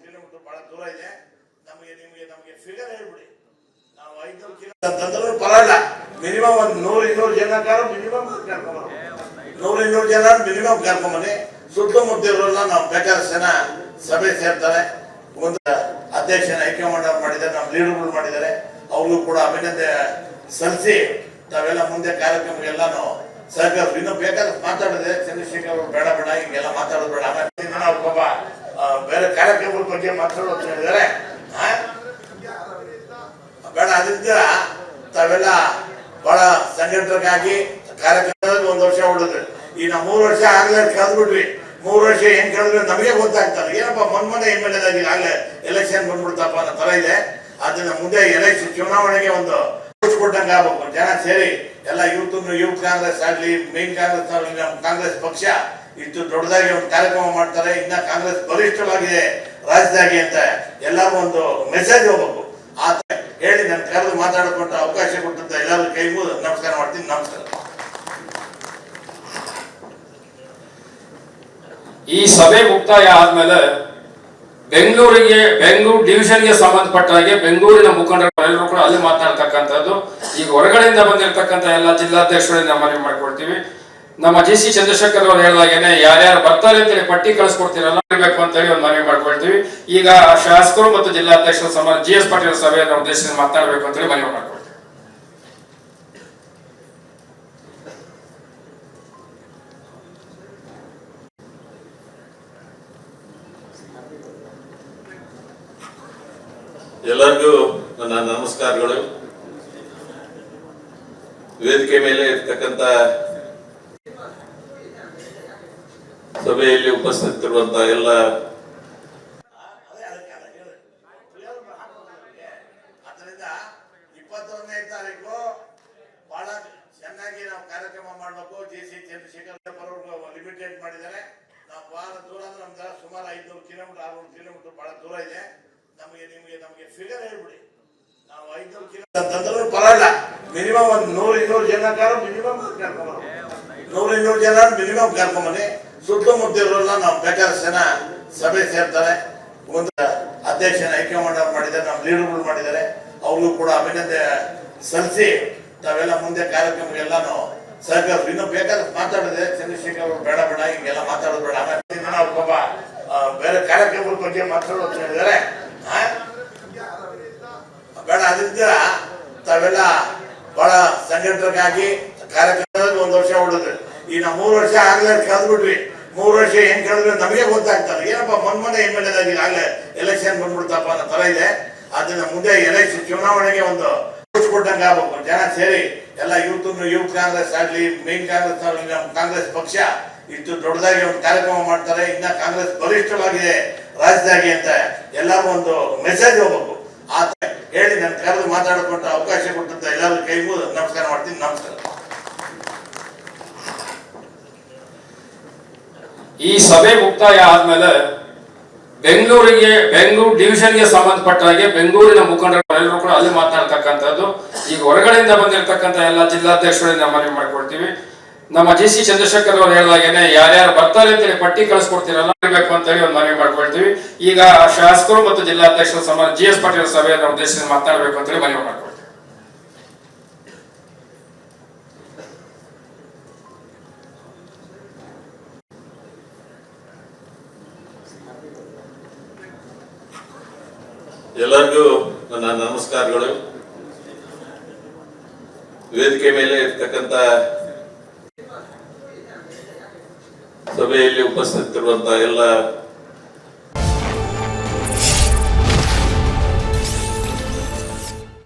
Kilometre ಬಹಳ ದೂರ ಇದೆ. ನಮಗೆ ಫಿಗರ್ ಹೇಳ್ಬಿಡಿ. ನಾವು 500 ಕಿಲೋಮೀಟರ್ ಅಂತಂದ್ರೂ ಪರವಾಗಿಲ್ಲ, ಮಿನಿಮಮ್ ಒಂದು 100-200 ಜನಕ್ಕಾರು ಮಿನಿಮಮ್ ಕರ್ಕೊಂಬರೋದು. 100-200 ಜನ ಮಿನಿಮಮ್ ಕರ್ಕೊಂಬನ್ನಿ. ಸುತ್ತಮುತ್ತ ಇರೋಲ್ಲ ನಾವು ಬೇಕಾದಷ್ಟು ಜನ ಸಭೆ ಸೇರ್ತಾರೆ. ಒಂದು ಅಧ್ಯಕ್ಷನ ಹೈಕಮಾಂಡ್ ಮಾಡಿದ್ದಾರೆ, ನಮ್ಮ ಲೀಡರ್ಗಳು ಮಾಡಿದ್ದಾರೆ. ಅವ್ರಿಗೂ ಕೂಡ ಅಭಿನಂದನೆ ಸಲ್ಲಿಸಿ ತಾವೆಲ್ಲ ಮುಂದೆ ಕಾರ್ಯಕ್ರಮಗೆಲ್ಲಾನು ಸಹಕಾರ. ಇನ್ನು ಬೇಕಾದ್ರೆ ಮಾತಾಡಿದೆ ಚಂದ್ರಶೇಖರ್ ಅವರು ಬೇಡ ಹಿಂಗೆಲ್ಲ ಮಾತಾಡೋದು ಬೇಡ. ಆಮೇಲೆ ಅವ್ರ ಪಾಪ ಬೇರೆ ಕಾರ್ಯಕ್ರಮಗಳ ಬಗ್ಗೆ ಮಾತಾಡೋದು ಹೇಳಿದ್ದಾರೆ, ಬೇಡ. ಅದರಿಂದ ತಾವೆಲ್ಲ ಬಹಳ ಸಂಘಟನೆಗಾಗಿ ಕಾರ್ಯಕ್ರಮದಲ್ಲಿ 1 ವರ್ಷ ಉಳಿದ್ರಿ. ಈ ನಾವು 3 ವರ್ಷ ಆಗ್ಲೇ ಕಳೆದ್ಬಿಟ್ವಿ. 3 ವರ್ಷ ಏನ್ ಕಳೆದ್ವಿ ನಮಗೆ ಗೊತ್ತಾಗ್ತದೆ. ಏನಪ್ಪ ಮೊನ್ನೆ MLA ಆಗಲೇ ಎಲೆಕ್ಷನ್ ಬಂದ್ಬಿಡ್ತಪ್ಪ ಅನ್ನೋ ತರ ಇದೆ. ಅದನ್ನ ಮುಂದೆ ಎಲೆಕ್ಷನ್ ಚುನಾವಣೆಗೆ ಒಂದು ಕೊಟ್ಟಂಗೆ ಆಗ್ಬೇಕು. ಜನ ಸೇರಿ ಎಲ್ಲ ಯೂತ್ ಕಾಂಗ್ರೆಸ್ ಆಗ್ಲಿ, ಮೇನ್ ಕಾಂಗ್ರೆಸ್ ಆಗ್ಲಿ, ನಮ್ಮ ಕಾಂಗ್ರೆಸ್ ಪಕ್ಷ ಇಷ್ಟು ದೊಡ್ಡದಾಗಿ ಒಂದು ಕಾರ್ಯಕ್ರಮ ಮಾಡ್ತಾರೆ. ಇನ್ನ ಕಾಂಗ್ರೆಸ್ ಬಲಿಷ್ಠವಾಗಿದೆ ರಾಜ್ಯದಾಗಿ ಅಂತ ಎಲ್ಲರೂ ಒಂದು ಮೆಸೇಜ್ ಹೋಗ್ಬೇಕು. ಆತ ಹೇಳಿ ನಾನು ಕರೆದು ಮಾತಾಡಿಕೊಂಡ ಅವಕಾಶ ಕೊಟ್ಟಂತ ಎಲ್ಲರೂ ಕೈ ಮುಗಿದು ನಮಸ್ಕಾರ ಮಾಡ್ತೀನಿ. ನಮಸ್ಕಾರ. ಈ ಸಭೆ ಮುಕ್ತಾಯ ಆದ್ಮೇಲೆ ಬೆಂಗಳೂರು ಡಿವಿಷನ್ಗೆ ಸಂಬಂಧಪಟ್ಟ ಹಾಗೆ ಬೆಂಗಳೂರಿನ ಮುಖಂಡರು ಎಲ್ಲರೂ ಕೂಡ ಅಲ್ಲಿ ಮಾತನಾಡ್ತಕ್ಕಂಥದ್ದು. ಈಗ ಹೊರಗಡೆಯಿಂದ ಬಂದಿರತಕ್ಕಂಥ ಎಲ್ಲ ಜಿಲ್ಲಾಧ್ಯಕ್ಷರಿಂದ ಮನವಿ ಮಾಡ್ಕೊಳ್ತೀವಿ. ನಮ್ಮ GC ಚಂದ್ರಶೇಖರ್ ಅವರು ಹೇಳಿದಾಗೇನೆ ಯಾರ್ಯಾರು ಬರ್ತಾರೆ ಅಂತೇಳಿ ಪಟ್ಟಿ ಕಳಿಸ್ಕೊಡ್ತೀರಲ್ಲ ಇರಬೇಕು ಅಂತ ಹೇಳಿ ಒಂದು ಮನವಿ ಮಾಡ್ಕೊಳ್ತೀವಿ. ಈಗ ಶಾಸಕರು ಮತ್ತು ಜಿಲ್ಲಾಧ್ಯಕ್ಷರ ಸಮಾನ GS ಪಾಟೀಲ್ ಸಭೆಯನ್ನು ಉದ್ದೇಶಿಸಿ ಮಾತನಾಡಬೇಕು ಅಂತ ಹೇಳಿ ಮನವಿ ಮಾಡ್ಕೊಳ್ತೀವಿ. ಎಲ್ಲರಿಗೂ ನನ್ನ ನಮಸ್ಕಾರಗಳು. ವೇದಿಕೆ ಮೇಲೆ ಇರ್ತಕ್ಕಂಥ ಸಭೆಯಲ್ಲಿ ಉಪಸ್ಥಿತರಿರುವಂತಹ ಎಲ್ಲ ಅದರಿಂದ 21ನೇ ತಾರೀಕು ಬಹಳ ಚೆನ್ನಾಗಿ ನಾವು ಕಾರ್ಯಕ್ರಮ ಮಾಡಬೇಕು. GC ಚಂದ್ರಶೇಖರ್ ಅವರು ಲಿಮಿಟೆಡ್ ಮಾಡಿದ್ದಾರೆ. ನಾವು ಬಹಳ ದೂರ ಅಂದ್ರೆ ನಮ್ಗೆ ಸುಮಾರು 500 ಕಿಲೋಮೀಟರ್ 600 ಕಿಲೋಮೀಟರ್ ಬಹಳ ದೂರ ಇದೆ. ನಮಗೆ ಫಿಗರ್ ಹೇಳ್ಬಿಡಿ. ನಾವು 500 ಕಿಲೋಮೀಟರ್ ಅಂತಂದ್ರೂ ಪರವಾಗಿಲ್ಲ, ಮಿನಿಮಮ್ ಒಂದು 100-200 ಜನಕ್ಕಾರು ಮಿನಿಮಮ್ ಕರ್ಕೊಂಬರೋದು. 100-200 ಜನ ಮಿನಿಮಮ್ ಕರ್ಕೊಂಬನ್ನಿ. ಸುತ್ತಮುತ್ತ ಇರೋಲ್ಲ ನಾವು ಬೇಕಾದಷ್ಟು ಜನ ಸಭೆ ಸೇರ್ತಾರೆ. ಒಂದು ಅಧ್ಯಕ್ಷನ ಹೈಕಮಾಂಡ್ ಮಾಡಿದ್ದಾರೆ, ನಮ್ಮ ಲೀಡರ್ಗಳು ಮಾಡಿದ್ದಾರೆ. ಅವ್ರಿಗೂ ಕೂಡ ಅಭಿನಂದನೆ ಸಲ್ಲಿಸಿ ತಾವೆಲ್ಲ ಮುಂದೆ ಕಾರ್ಯಕ್ರಮಗೆಲ್ಲಾನು ಸಹಕಾರ. ಇನ್ನು ಬೇಕಾದ್ರೆ ಮಾತಾಡಿದೆ ಚಂದ್ರಶೇಖರ್ ಅವರು ಬೇಡ ಹಿಂಗೆಲ್ಲ ಮಾತಾಡೋದು ಬೇಡ. ಆಮೇಲೆ ಅವ್ರ ಪಾಪ ಬೇರೆ ಕಾರ್ಯಕ್ರಮಗಳ ಬಗ್ಗೆ ಮಾತಾಡೋದು ಹೇಳಿದ್ದಾರೆ, ಬೇಡ. ಅದರಿಂದ ತಾವೆಲ್ಲ ಬಹಳ ಸಂಘಟನೆಗಾಗಿ ಕಾರ್ಯಕ್ರಮದಲ್ಲಿ 1 ವರ್ಷ ಉಳಿದ್ರಿ. ಈ ನಾವು 3 ವರ್ಷ ಆಗ್ಲೇ ಕಳೆದ್ಬಿಟ್ವಿ. 3 ವರ್ಷ ಏನ್ ಕಳೆದ್ವಿ ನಮಗೆ ಗೊತ್ತಾಗ್ತದೆ. ಏನಪ್ಪ ಮೊನ್ನೆ MLA ಆಗಲೇ ಎಲೆಕ್ಷನ್ ಬಂದ್ಬಿಡ್ತಪ್ಪ ಅನ್ನೋ ತರ ಇದೆ. ಅದನ್ನ ಮುಂದೆ ಎಲೆಕ್ಷನ್ ಚುನಾವಣೆಗೆ ಒಂದು ಕೊಟ್ಟಂಗೆ ಆಗ್ಬೇಕು. ಜನ ಸೇರಿ ಎಲ್ಲ ಯೂತ್ ಕಾಂಗ್ರೆಸ್ ಆಗ್ಲಿ, ಮೇನ್ ಕಾಂಗ್ರೆಸ್ ಆಗ್ಲಿ, ನಮ್ಮ ಕಾಂಗ್ರೆಸ್ ಪಕ್ಷ ಇಷ್ಟು ದೊಡ್ಡದಾಗಿ ಒಂದು ಕಾರ್ಯಕ್ರಮ ಮಾಡ್ತಾರೆ. ಇನ್ನ ಕಾಂಗ್ರೆಸ್ ಬಲಿಷ್ಠವಾಗಿದೆ ರಾಜ್ಯದಾಗಿ ಅಂತ ಎಲ್ಲರೂ ಒಂದು ಮೆಸೇಜ್ ಹೋಗ್ಬೇಕು. ಆತ ಹೇಳಿ ನಾನು ಕರೆದು ಮಾತಾಡಿಕೊಂಡ ಅವಕಾಶ ಕೊಟ್ಟಂತ ಎಲ್ಲರೂ ಕೈ ಮುಗಿದು ನಮಸ್ಕಾರ ಮಾಡ್ತೀನಿ. ನಮಸ್ಕಾರ. ಈ ಸಭೆ ಮುಕ್ತಾಯ ಆದ್ಮೇಲೆ ಬೆಂಗಳೂರು ಡಿವಿಷನ್ಗೆ ಸಂಬಂಧಪಟ್ಟ ಹಾಗೆ ಬೆಂಗಳೂರಿನ ಮುಖಂಡರು ಎಲ್ಲರೂ ಕೂಡ ಅಲ್ಲಿ ಮಾತನಾಡ್ತಕ್ಕಂಥದ್ದು. ಈಗ ಹೊರಗಡೆಯಿಂದ ಬಂದಿರತಕ್ಕಂಥ ಎಲ್ಲ ಜಿಲ್ಲಾಧ್ಯಕ್ಷರಿಂದ ಮನವಿ ಮಾಡ್ಕೊಳ್ತೀವಿ. ನಮ್ಮ GC ಚಂದ್ರಶೇಖರ್ ಅವರು ಹೇಳಿದಾಗೇನೆ ಯಾರ್ಯಾರು ಬರ್ತಾರೆ ಅಂತೇಳಿ ಪಟ್ಟಿ ಕಳಿಸ್ಕೊಡ್ತೀರಲ್ಲ ಇರಬೇಕು ಅಂತ ಹೇಳಿ ಒಂದು ಮನವಿ ಮಾಡ್ಕೊಳ್ತೀವಿ. ಈಗ ಶಾಸಕರು ಮತ್ತು ಜಿಲ್ಲಾಧ್ಯಕ್ಷರ ಸಮಾನ GS ಪಾಟೀಲ್ ಸಭೆಯನ್ನು ಉದ್ದೇಶಿಸಿ ಮಾತನಾಡಬೇಕು ಅಂತ ಹೇಳಿ ಮನವಿ ಮಾಡ್ಕೊಳ್ತೀವಿ. ಎಲ್ಲರಿಗೂ ನನ್ನ ನಮಸ್ಕಾರಗಳು. ವೇದಿಕೆ ಮೇಲೆ ಇರ್ತಕ್ಕಂಥ ಸಭೆಯಲ್ಲಿ ಉಪಸ್ಥಿತರಿರುವಂತಹ ಎಲ್ಲ